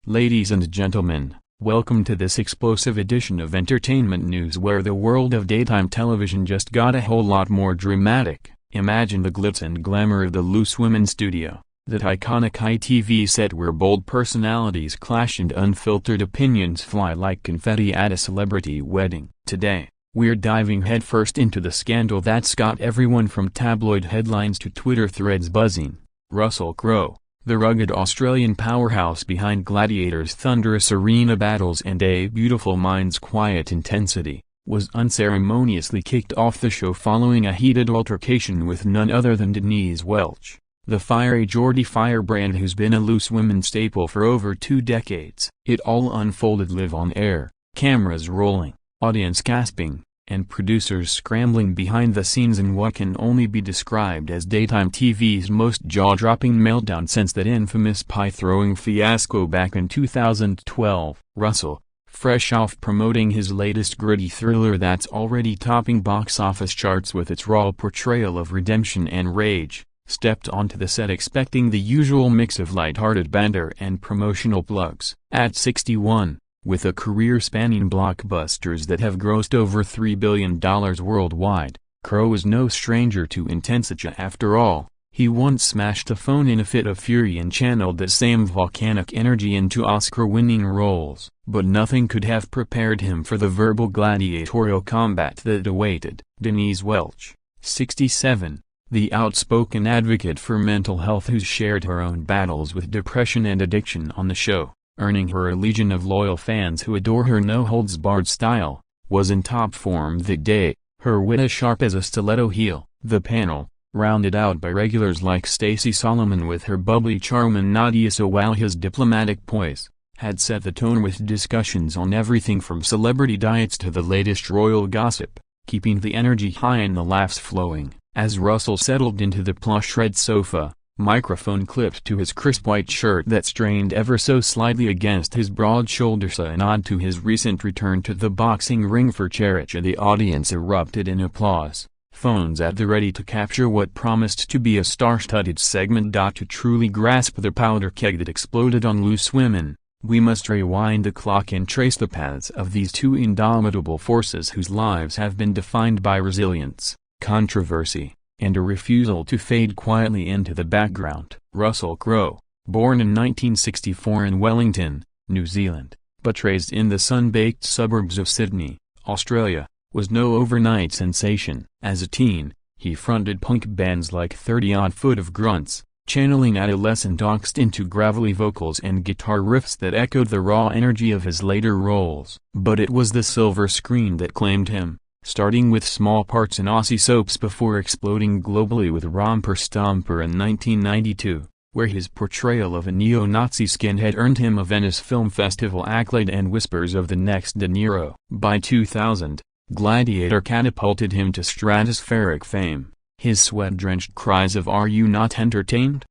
Ladies and gentlemen, welcome to this explosive edition of entertainment news where the world of daytime television just got a whole lot more dramatic. Imagine the glitz and glamour of the Loose Women studio, that iconic ITV set where bold personalities clash and unfiltered opinions fly like confetti at a celebrity wedding. Today, we're diving headfirst into the scandal that's got everyone from tabloid headlines to Twitter threads buzzing. Russell Crowe, the rugged Australian powerhouse behind Gladiator's thunderous arena battles and A Beautiful Mind's quiet intensity, was unceremoniously kicked off the show following a heated altercation with none other than Denise Welch, the fiery Geordie firebrand who's been a Loose Women staple for over 2 decades. It all unfolded live on air, cameras rolling, audience gasping, and producers scrambling behind the scenes in what can only be described as daytime TV's most jaw-dropping meltdown since that infamous pie-throwing fiasco back in 2012. Russell, fresh off promoting his latest gritty thriller that's already topping box office charts with its raw portrayal of redemption and rage, stepped onto the set expecting the usual mix of light-hearted banter and promotional plugs. At 61, with a career spanning blockbusters that have grossed over $3 billion worldwide, Crowe is no stranger to intensity. After all, he once smashed a phone in a fit of fury and channeled that same volcanic energy into Oscar-winning roles. But nothing could have prepared him for the verbal gladiatorial combat that awaited. Denise Welch, 67, the outspoken advocate for mental health who's shared her own battles with depression and addiction on the show, earning her a legion of loyal fans who adore her no-holds-barred style, was in top form that day, her wit as sharp as a stiletto heel. The panel, rounded out by regulars like Stacey Solomon with her bubbly charm and Nadia Sawalha's diplomatic poise, had set the tone with discussions on everything from celebrity diets to the latest royal gossip, keeping the energy high and the laughs flowing. As Russell settled into the plush red sofa, microphone clipped to his crisp white shirt that strained ever so slightly against his broad shoulders, a nod to his recent return to the boxing ring for charity. The audience erupted in applause, phones at the ready to capture what promised to be a star-studded segment. To truly grasp the powder keg that exploded on Loose Women, we must rewind the clock and trace the paths of these two indomitable forces whose lives have been defined by resilience, controversy, and a refusal to fade quietly into the background. Russell Crowe, born in 1964 in Wellington, New Zealand, but raised in the sun-baked suburbs of Sydney, Australia, was no overnight sensation. As a teen, he fronted punk bands like 30-odd Foot of Grunts, channeling adolescent angst into gravelly vocals and guitar riffs that echoed the raw energy of his later roles. But it was the silver screen that claimed him, starting with small parts in Aussie soaps before exploding globally with Romper Stomper in 1992, where his portrayal of a neo-Nazi skinhead earned him a Venice Film Festival accolade and whispers of the next De Niro. By 2000, Gladiator catapulted him to stratospheric fame, his sweat-drenched cries of "Are you not entertained?"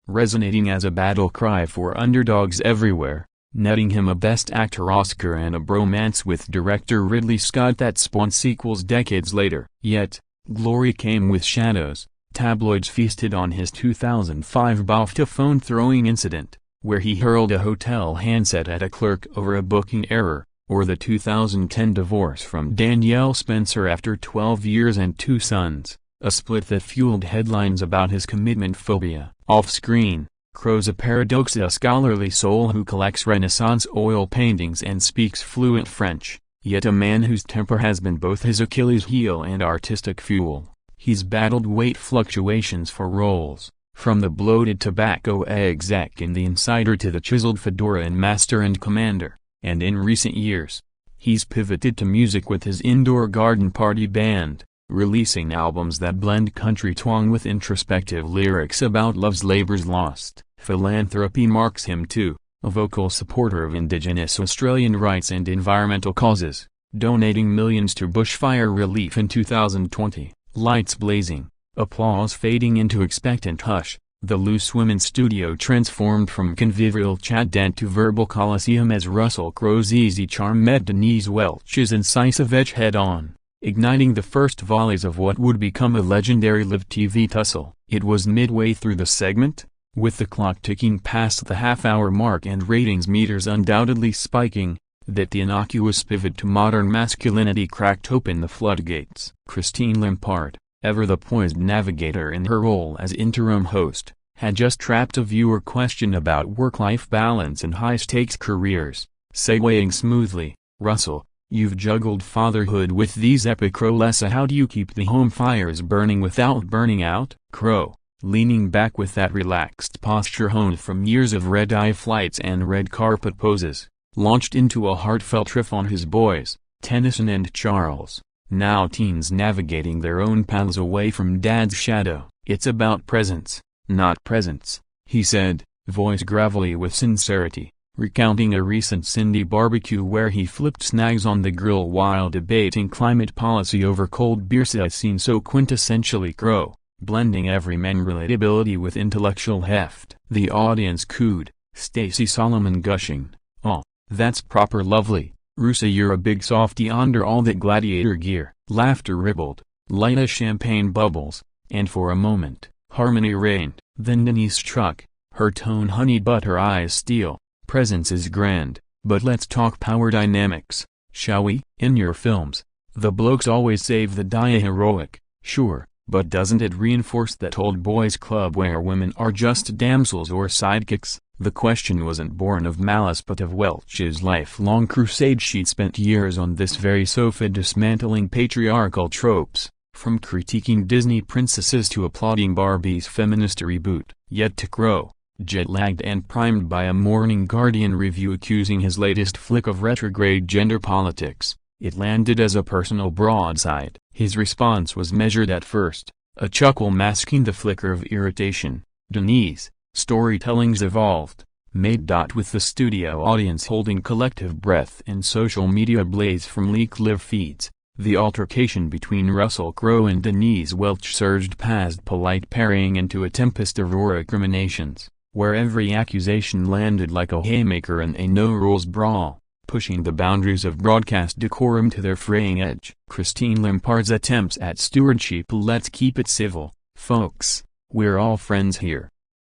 resonating as a battle cry for underdogs everywhere, netting him a Best Actor Oscar and a bromance with director Ridley Scott that spawned sequels decades later. Yet, glory came with shadows. Tabloids feasted on his 2005 BAFTA phone-throwing incident, where he hurled a hotel handset at a clerk over a booking error, or the 2010 divorce from Danielle Spencer after 12 years and 2 sons, a split that fueled headlines about his commitment phobia. Off-screen, Crowe's a paradox, a scholarly soul who collects Renaissance oil paintings and speaks fluent French, yet a man whose temper has been both his Achilles heel and artistic fuel. He's battled weight fluctuations for roles, from the bloated tobacco exec in The Insider to the chiseled fedora in Master and Commander, and in recent years, he's pivoted to music with his indoor garden party band, releasing albums that blend country twang with introspective lyrics about love's labors lost. Philanthropy marks him too, a vocal supporter of Indigenous Australian rights and environmental causes, donating millions to bushfire relief in 2020. Lights blazing, applause fading into expectant hush, the Loose Women studio transformed from convivial chat den to verbal coliseum as Russell Crowe's easy charm met Denise Welch's incisive edge head-on, igniting the first volleys of what would become a legendary live TV tussle. It was midway through the segment, With the clock ticking past the half-hour mark and ratings meters undoubtedly spiking, that the innocuous pivot to modern masculinity cracked open the floodgates. Christine Lampard, ever the poised navigator in her role as interim host, had just trapped a viewer question about work-life balance and high-stakes careers, segueing smoothly, "Russell, you've juggled fatherhood with these epic roles. How do you keep the home fires burning without burning out?" Crowe, leaning back with that relaxed posture honed from years of red-eye flights and red carpet poses, launched into a heartfelt riff on his boys, Tennyson and Charles, now teens navigating their own paths away from dad's shadow. "It's about presence, not presents," he said, voice gravelly with sincerity, recounting a recent Cindy barbecue where he flipped snags on the grill while debating climate policy over cold beers. A scene so quintessentially Crowe, blending everyman relatability with intellectual heft. The audience cooed, Stacey Solomon gushing, "Oh, that's proper lovely, Rusa, you're a big softy under all that gladiator gear." Laughter rippled, light as champagne bubbles, and for a moment, harmony reigned. Then Denise struck, her tone honeyed but her eyes steel. "Presence is grand, but let's talk power dynamics, shall we? In your films, the blokes always save the day heroic, sure, but doesn't it reinforce that old boys club where women are just damsels or sidekicks?" The question wasn't born of malice but of Welch's lifelong crusade. She'd spent years on this very sofa dismantling patriarchal tropes, from critiquing Disney princesses to applauding Barbie's feminist reboot. Yet to Crowe, jet-lagged and primed by a Morning Guardian review accusing his latest flick of retrograde gender politics, it landed as a personal broadside. His response was measured at first, a chuckle masking the flicker of irritation. "Denise, storytelling's evolved," made. With the studio audience holding collective breath and social media ablaze from leaked live feeds, the altercation between Russell Crowe and Denise Welch surged past polite parrying into a tempest of recriminations, where every accusation landed like a haymaker in a no-rules brawl, pushing the boundaries of broadcast decorum to their fraying edge. Christine Lampard's attempts at stewardship. "Let's keep it civil, folks, we're all friends here,"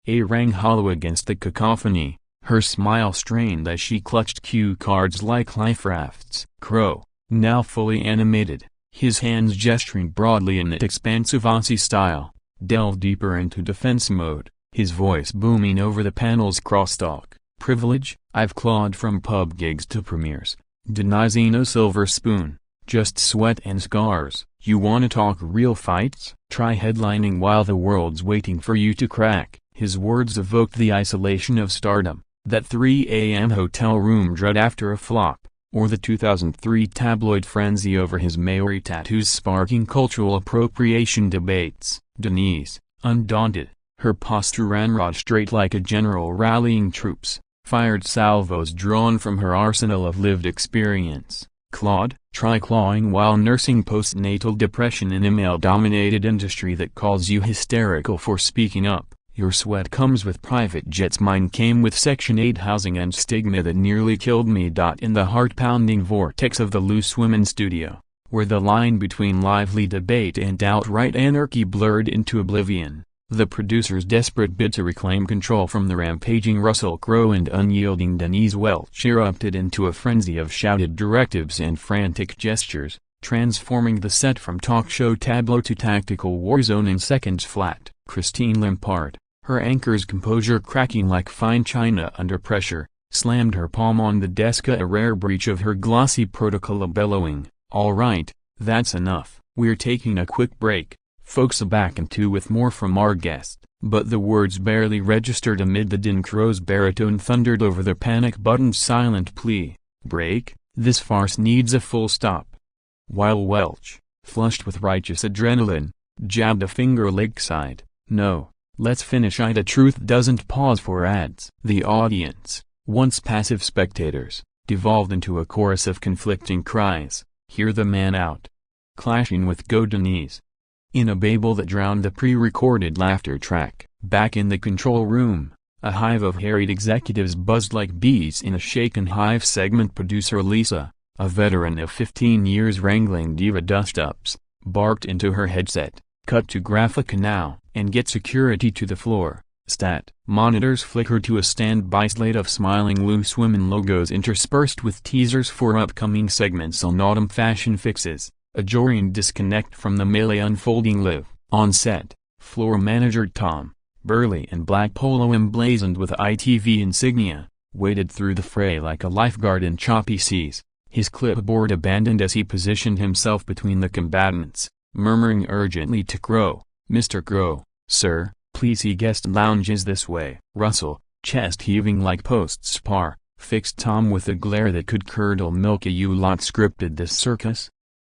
rang hollow against the cacophony, her smile strained as she clutched cue cards like life rafts. Crowe, now fully animated, his hands gesturing broadly in that expansive Aussie style, delved deeper into defense mode, his voice booming over the panel's crosstalk. "Privilege? I've clawed from pub gigs to premieres. Denying no silver spoon, just sweat and scars. You wanna talk real fights? Try headlining while the world's waiting for you to crack." His words evoked the isolation of stardom, that 3 a.m. hotel room dread after a flop, or the 2003 tabloid frenzy over his Maori tattoos sparking cultural appropriation debates. Denise, undaunted, her posture ran straight like a general rallying troops, fired salvos drawn from her arsenal of lived experience. "Clawed? Try clawing while nursing postnatal depression in a male-dominated industry that calls you hysterical for speaking up. Your sweat comes with private jets, mine came with Section 8 housing and stigma that nearly killed me." In the heart-pounding vortex of the Loose Women studio, where the line between lively debate and outright anarchy blurred into oblivion, the producer's desperate bid to reclaim control from the rampaging Russell Crowe and unyielding Denise Welch erupted into a frenzy of shouted directives and frantic gestures, transforming the set from talk show tableau to tactical war zone in seconds flat. Christine Lampard, her anchor's composure cracking like fine china under pressure, slammed her palm on the desk, a rare breach of her glossy protocol, bellowing, "All right, that's enough. We're taking a quick break, folks." Back in 2 with more from our guest, but the words barely registered amid the din. Crowe's baritone thundered over the panic-buttoned silent plea, "Break? This farce needs a full stop." While Welch, flushed with righteous adrenaline, jabbed a finger lakeside, "No, let's finish. The truth doesn't pause for ads." The audience, once passive spectators, devolved into a chorus of conflicting cries, "Hear the man out!" clashing with "Go Denise!" in a babel that drowned the pre-recorded laughter track. Back in the control room, a hive of harried executives buzzed like bees in a shaken hive. Segment producer Lisa, a veteran of 15 years wrangling diva dust-ups, barked into her headset, "Cut to Graphica now, and get security to the floor." Stat. Monitors flickered to a standby slate of smiling loose women logos interspersed with teasers for upcoming segments on autumn fashion fixes, a jarring disconnect from the melee unfolding live. On set, floor manager Tom, burly and black polo emblazoned with ITV insignia, waded through the fray like a lifeguard in choppy seas, his clipboard abandoned as he positioned himself between the combatants, murmuring urgently to Crowe, "Mr. Crowe, sir, please see guest lounges this way." Russell, chest heaving like post-spar, fixed Tom with a glare that could curdle milk. "You lot scripted this circus?"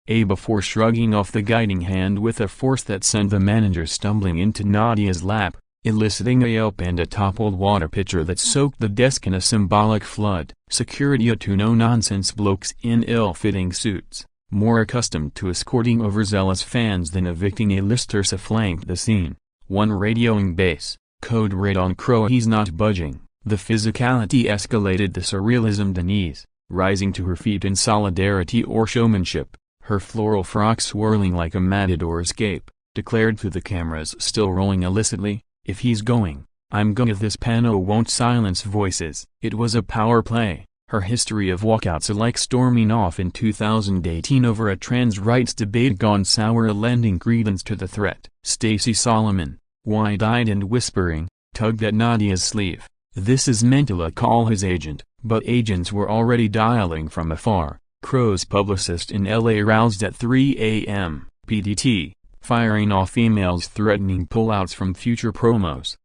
Before shrugging off the guiding hand with a force that sent the manager stumbling into Nadia's lap, eliciting a yelp and a toppled water pitcher that soaked the desk in a symbolic flood. Security, two no-nonsense blokes in ill-fitting suits, more accustomed to escorting overzealous fans than evicting A-listers, flanked the scene. One radioing bass, "Code red on Crowe, he's not budging." The physicality escalated the surrealism. Denise, rising to her feet in solidarity or showmanship, her floral frock swirling like a matador's cape, declared to the cameras still rolling illicitly, "If he's going, I'm going." This panel won't silence voices. It was a power play, her history of walkouts like storming off in 2018 over a trans rights debate gone sour, lending credence to the threat. Stacey Solomon, wide-eyed and whispering, tugged at Nadia's sleeve. This is meant to call his agent, but agents were already dialing from afar. Crowe's publicist in LA roused at 3 a.m. PDT, firing off emails threatening pullouts from future promos.